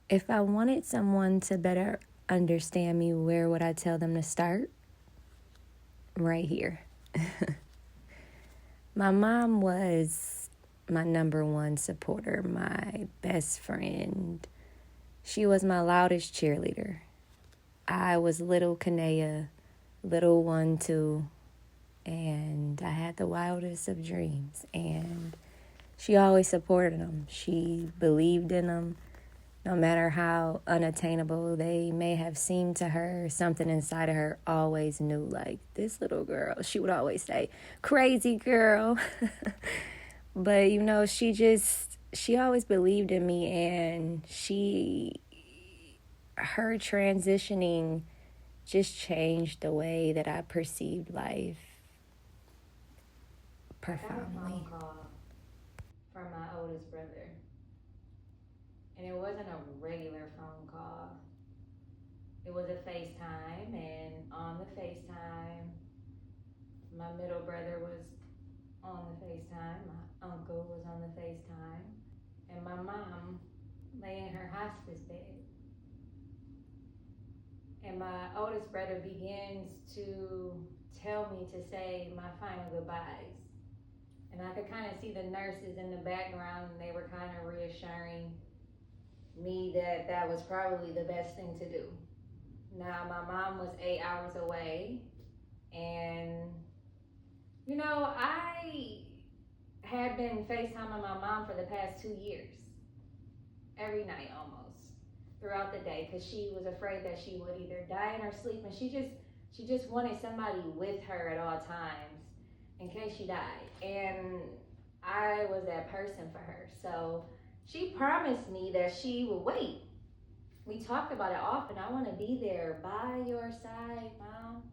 If I wanted someone to better understand me, where would I tell them to start? Right here. My mom was my number one supporter, my best friend. She was my loudest cheerleader. I was little Kanea, little 1-2, and I had the wildest of dreams. And she always supported them. She believed in them. No matter how unattainable they may have seemed to her, something inside of her always knew, like, this little girl, she would always say, crazy girl. But, you know, she always believed in me, and her transitioning just changed the way that I perceived life profoundly. I got a phone call from my oldest brother, and it wasn't a regular phone call. It was a FaceTime, and on the FaceTime, my middle brother was on the FaceTime, my uncle was on the FaceTime, and my mom lay in her hospice bed. And my oldest brother begins to tell me to say my final goodbyes. And I could kind of see the nurses in the background, and they were kind of reassuring me that that was probably the best thing to do. Now, my mom was 8 hours away, and you know, I had been FaceTiming my mom for the past 2 years, every night almost, throughout the day, because she was afraid that she would either die in her sleep, and she just wanted somebody with her at all times in case she died. And I was that person for her. So she promised me that she would wait. We talked about it often. I want to be there by your side, Mom,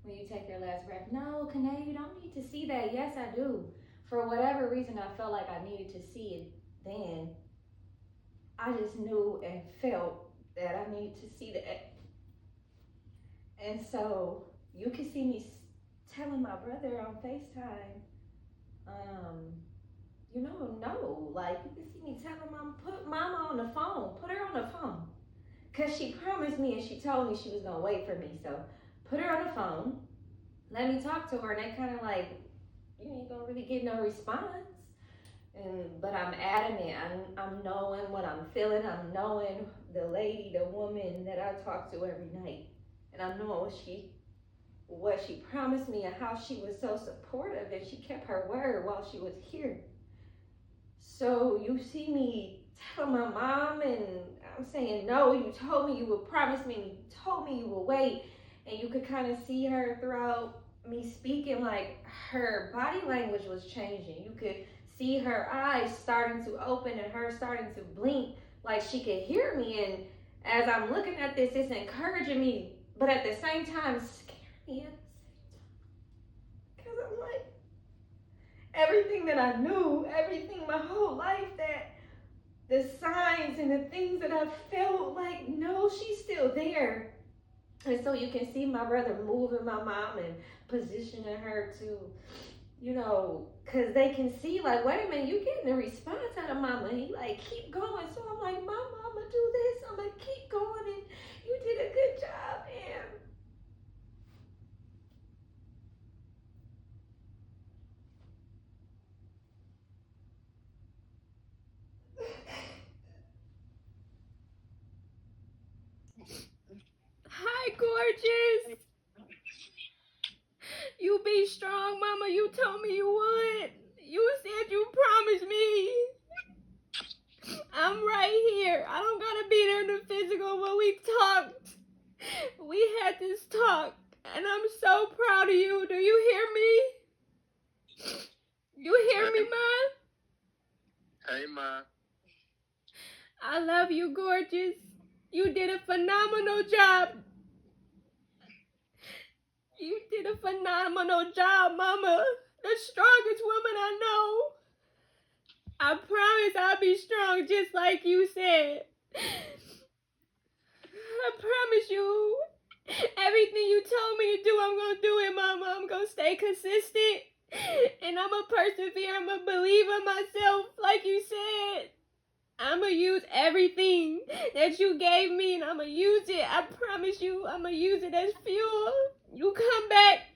when you take your last breath. No, Kanae, you don't need to see that. Yes, I do. For whatever reason, I felt like I needed to see it then. I just knew and felt that I needed to see that. And so you can see me telling my brother on FaceTime, no, like you can see me telling mom, put mama on the phone, put her on the phone. Cause she promised me and she told me she was gonna wait for me. So put her on the phone, let me talk to her, and they kind of like, you ain't gonna really get no response. But I'm adamant. I'm knowing what I'm feeling. I'm knowing the lady, the woman that I talk to every night, and I know what she promised me and how she was so supportive, and she kept her word while she was here. So you see me telling my mom, and I'm saying, no, you told me you would promise me, and you told me you would wait. And you could kind of see her throughout me speaking, like her body language was changing. You could see her eyes starting to open and her starting to blink, like she could hear me. And as I'm looking at this, it's encouraging me, but at the same time, scaring me at the same time. Because I'm like, everything that I knew, everything my whole life, that the signs and the things that I felt like, no, she's still there. And so you can see my brother moving my mom and positioning her to, because they can see, like, wait a minute, you getting a response out of mama. And he, like, keep going. So I'm like, mama, I'm going to do this. I'm going to keep going. And you did a good job. And Hi, gorgeous. You be strong, mama. You told me you would. You said you promised me. I'm right here. I don't gotta be there in the physical, but we talked. We had this talk, and I'm so proud of you. Do you hear me? You hear me, Ma? Hey, Ma. I love you, gorgeous. You did a phenomenal job. You did a phenomenal job, Mama. The strongest woman I know. I promise I'll be strong just like you said. I promise you. Everything you told me to do, I'm going to do it, Mama. I'm going to stay consistent. And I'm going to persevere. I'm going to believe in myself like you said. I'm going to use everything that you gave me, and I'm gonna use it. I promise you, I'm gonna use it as fuel. You come back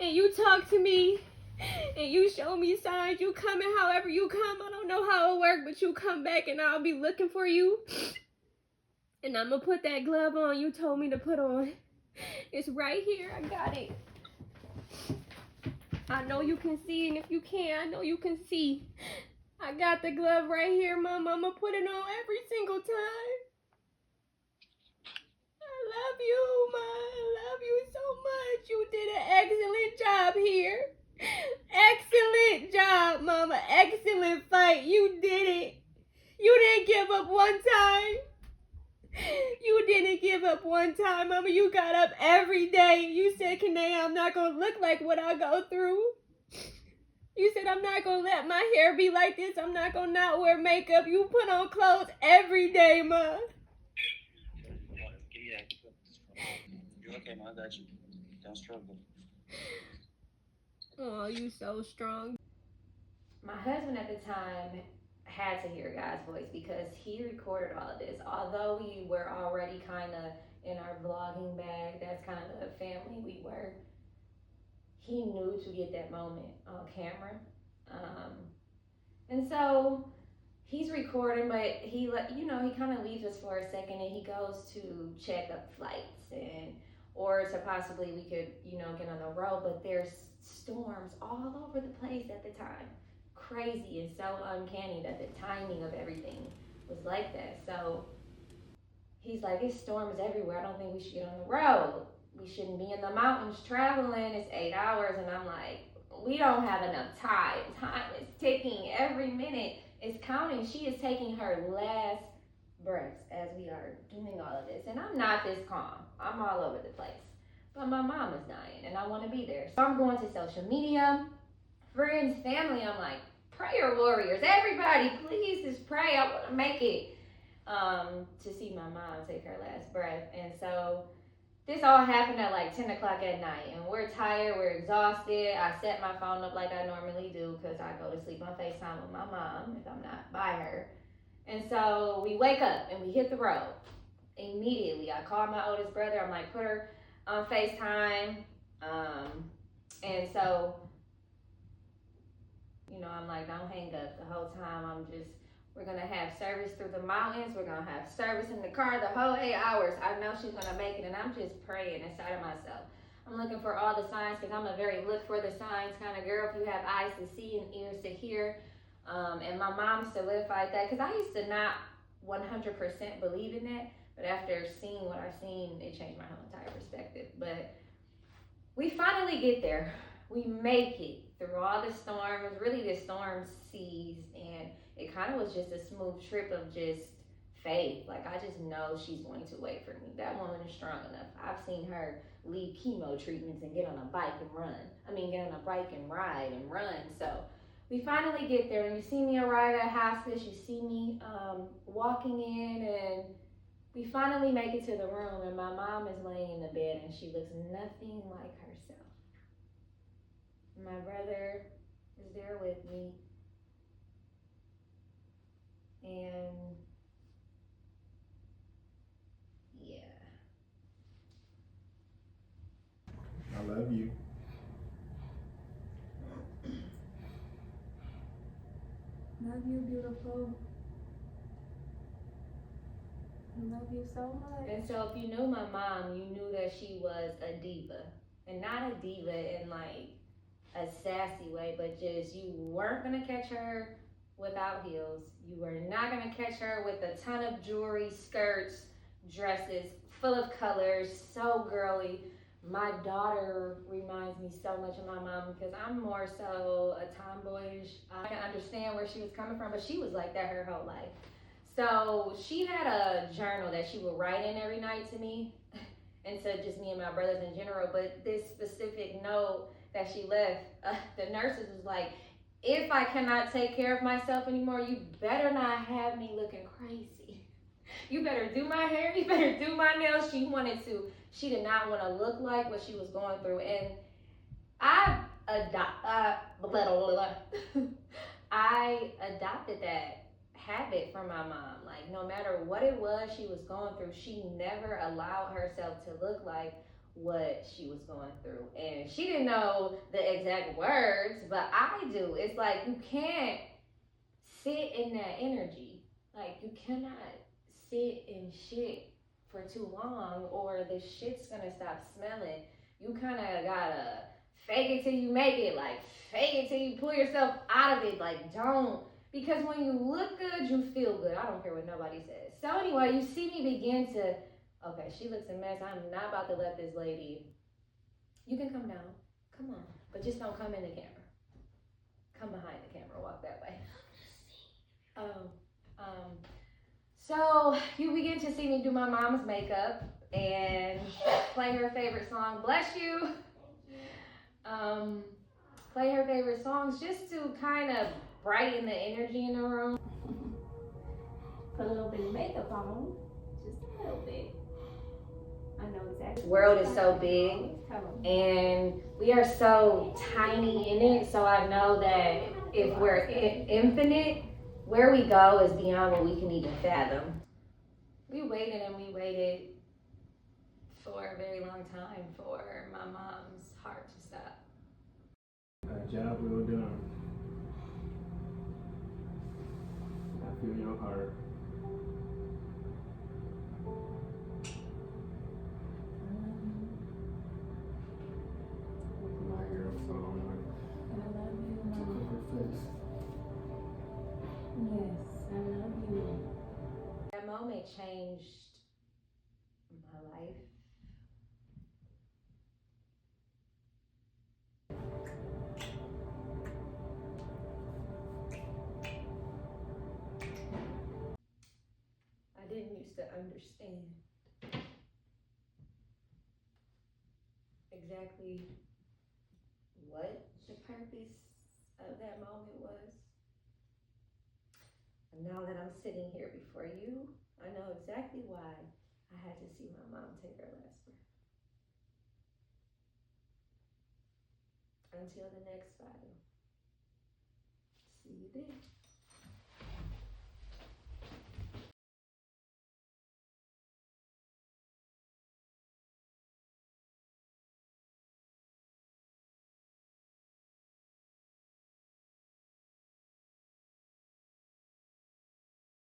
and you talk to me and you show me signs. You coming however you come. I don't know how it works, but you come back and I'll be looking for you. And I'm gonna put that glove on you told me to put on. It's right here. I got it. I know you can see, and if you can't, I know you can see. I got the glove right here, Mom. I'm gonna put it on every single time. I love you, Ma. I love you so much. You did an excellent job here. Excellent job, Mama. Excellent fight. You did it. You didn't give up one time. You didn't give up one time, Mama. You got up every day. You said, Kanea, I'm not going to look like what I go through. You said, I'm not going to let my hair be like this. I'm not going to not wear makeup. You put on clothes every day, Ma. You're okay, Ma. I got you. Don't struggle. Oh, you so strong. My husband at the time had to hear God's voice because he recorded all of this. Although we were already kind of in our vlogging bag, that's kind of the family we were, he knew to get that moment on camera. And so he's recording, but he kind of leaves us for a second and he goes to check up flights or to possibly we could, get on the road, but there's storms all over the place at the time. Crazy and so uncanny that the timing of everything was like that. So he's like, it's storms everywhere. I don't think we should get on the road. We shouldn't be in the mountains traveling. It's 8 hours. And I'm like, we don't have enough time. Time is ticking. Every minute is counting. She is taking her last breaths as we are doing all of this. And I'm not this calm. I'm all over the place. But my mom is dying and I want to be there. So I'm going to social media, friends, family. I'm like, prayer warriors, everybody, please just pray. I want to make it to see my mom take her last breath. And so this all happened at like 10 o'clock at night, and we're tired, we're exhausted. I set my phone up like I normally do because I go to sleep on FaceTime with my mom if I'm not by her. And so we wake up and we hit the road. Immediately, I called my oldest brother. I'm like, put her on FaceTime. And so, I'm like, don't hang up the whole time. We're going to have service through the mountains. We're going to have service in the car the whole 8 hours. I know she's going to make it, and I'm just praying inside of myself. I'm looking for all the signs because I'm a very look for the signs kind of girl. If you have eyes to see and ears to hear. And my mom solidified that because I used to not 100% believe in that. But after seeing what I've seen, it changed my whole entire perspective. But we finally get there. We make it through all the storms. Really, the storm ceased, and it kind of was just a smooth trip of just faith. Like, I just know she's going to wait for me. That woman is strong enough. I've seen her leave chemo treatments and get on a bike and run. Get on a bike and ride and run. So we finally get there, and you see me arrive at hospice. You see me walking in, and we finally make it to the room, and my mom is laying in the bed, and she looks nothing like herself. My brother is there with me, and yeah. I love you. Love you, beautiful. I love you so much. And so if you knew my mom, you knew that she was a diva. And not a diva in like a sassy way, but just you weren't gonna catch her without heels. You were not gonna catch her with a ton of jewelry, skirts, dresses, full of colors, so girly. My daughter reminds me so much of my mom because I'm more so a tomboyish. I can understand where she was coming from, but she was like that her whole life. So she had a journal that she would write in every night to me and to just me and my brothers in general. But this specific note that she left, the nurses was like, if I cannot take care of myself anymore, you better not have me looking crazy. You better do my hair, you better do my nails. She did not want to look like what she was going through. And I adopted that habit from my mom. Like, no matter what it was she was going through, she never allowed herself to look like what she was going through. And she didn't know the exact words, but I do. It's like, you can't sit in that energy. Like, you cannot sit in shit for too long, or the shit's gonna stop smelling. You kind of gotta fake it till you make it. Like, fake it till you pull yourself out of it. Like, don't. Because when you look good, you feel good. I don't care what nobody says. So anyway, you see me begin to, okay, she looks a mess. I'm not about to let this lady, you can come down. Come on. But just don't come in the camera. Come behind the camera. Walk that way. So you begin to see me do my mom's makeup and play her favorite song, bless you. Play her favorite songs just to kind of brighten the energy in the room. Put a little bit of makeup on, just a little bit. I know exactly. The world is so big and we are so tiny in it, so I know that if we're infinite, where we go is beyond what we can even fathom. We waited and we waited for a very long time for my mom's heart to stop. Job well done. I feel your heart. My girl, so I love you, look Mom. at her face. Yes, I love you. That moment changed my life. I didn't used to understand exactly what the purpose of that moment was. And now that I'm sitting here before you, I know exactly why I had to see my mom take her last breath. Until the next battle. See you then.